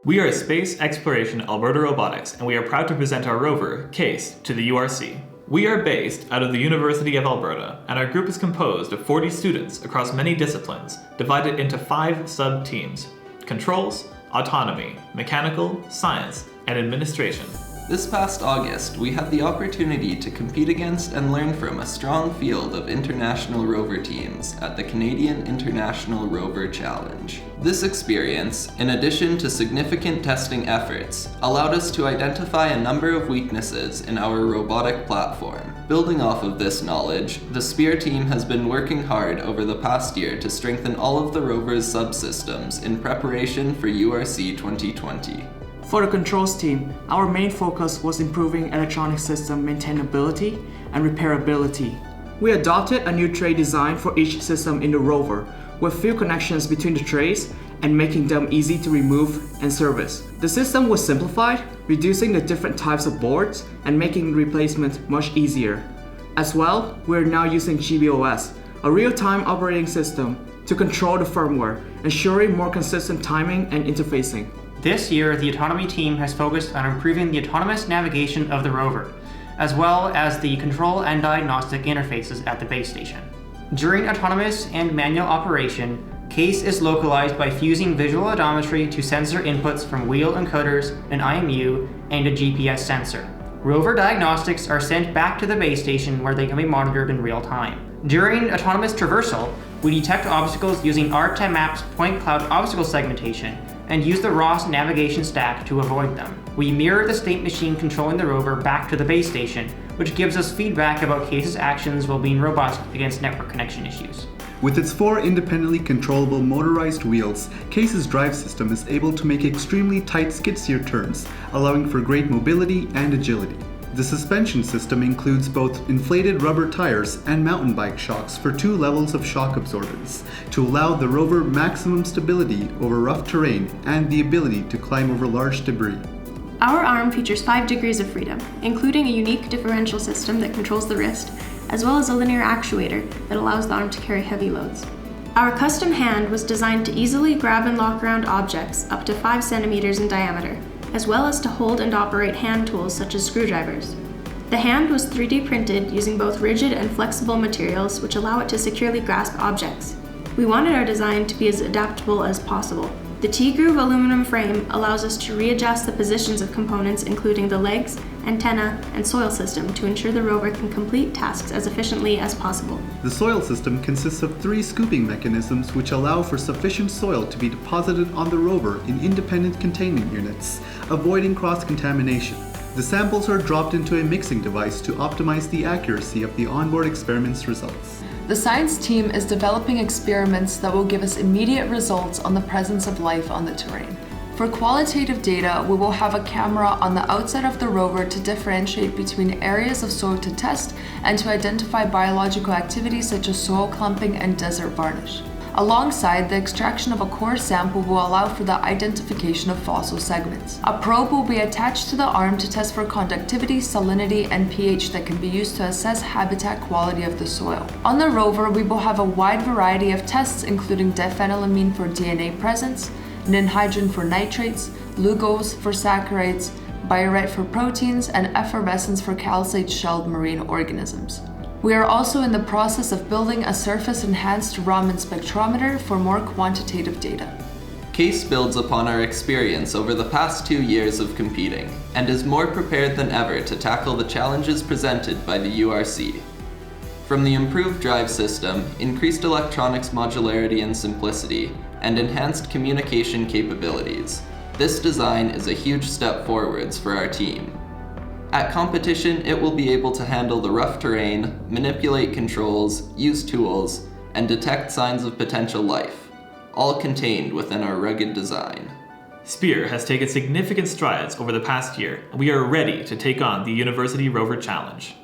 We are Space Exploration Alberta Robotics, and we are proud to present our rover, CASE, to the URC. We are based out of the University of Alberta, and our group is composed of 40 students across many disciplines, divided into 5 sub-teams: controls, autonomy, mechanical, science, and administration. This past August, we had the opportunity to compete against and learn from a strong field of international rover teams at the Canadian International Rover Challenge. This experience, in addition to significant testing efforts, allowed us to identify a number of weaknesses in our robotic platform. Building off of this knowledge, the SPEAR team has been working hard over the past year to strengthen all of the rover's subsystems in preparation for URC 2020. For the controls team, our main focus was improving electronic system maintainability and repairability. We adopted a new tray design for each system in the rover, with few connections between the trays and making them easy to remove and service. The system was simplified, reducing the different types of boards and making replacement much easier. As well, we are now using GBOS, a real-time operating system, to control the firmware, ensuring more consistent timing and interfacing. This year, the autonomy team has focused on improving the autonomous navigation of the rover, as well as the control and diagnostic interfaces at the base station. During autonomous and manual operation, CASE is localized by fusing visual odometry to sensor inputs from wheel encoders, an IMU, and a GPS sensor. Rover diagnostics are sent back to the base station where they can be monitored in real time. During autonomous traversal, we detect obstacles using R10Map's point cloud obstacle segmentation and use the ROS navigation stack to avoid them. We mirror the state machine controlling the rover back to the base station, which gives us feedback about CASE's actions while being robust against network connection issues. With its 4 independently controllable motorized wheels, CASE's drive system is able to make extremely tight skid steer turns, allowing for great mobility and agility. The suspension system includes both inflated rubber tires and mountain bike shocks for 2 levels of shock absorbance to allow the rover maximum stability over rough terrain and the ability to climb over large debris. Our arm features 5 degrees of freedom, including a unique differential system that controls the wrist, as well as a linear actuator that allows the arm to carry heavy loads. Our custom hand was designed to easily grab and lock around objects up to 5 centimeters in diameter, as well as to hold and operate hand tools such as screwdrivers. The hand was 3D printed using both rigid and flexible materials which allow it to securely grasp objects. We wanted our design to be as adaptable as possible. The T-groove aluminum frame allows us to readjust the positions of components including the legs, antenna, and soil system to ensure the rover can complete tasks as efficiently as possible. The soil system consists of 3 scooping mechanisms which allow for sufficient soil to be deposited on the rover in independent containment units, avoiding cross-contamination. The samples are dropped into a mixing device to optimize the accuracy of the onboard experiments results. The science team is developing experiments that will give us immediate results on the presence of life on the terrain. For qualitative data, we will have a camera on the outside of the rover to differentiate between areas of soil to test and to identify biological activity such as soil clumping and desert varnish. Alongside, the extraction of a core sample will allow for the identification of fossil segments. A probe will be attached to the arm to test for conductivity, salinity, and pH that can be used to assess habitat quality of the soil. On the rover, we will have a wide variety of tests including diphenylamine for DNA presence, ninhydrin for nitrates, lugose for saccharides, biuret for proteins, and effervescence for calcite-shelled marine organisms. We are also in the process of building a surface-enhanced Raman spectrometer for more quantitative data. CASE builds upon our experience over the past 2 years of competing, and is more prepared than ever to tackle the challenges presented by the URC. From the improved drive system, increased electronics modularity and simplicity, and enhanced communication capabilities, this design is a huge step forwards for our team. At competition, it will be able to handle the rough terrain, manipulate controls, use tools, and detect signs of potential life, all contained within our rugged design. SPEAR has taken significant strides over the past year, and we are ready to take on the University Rover Challenge.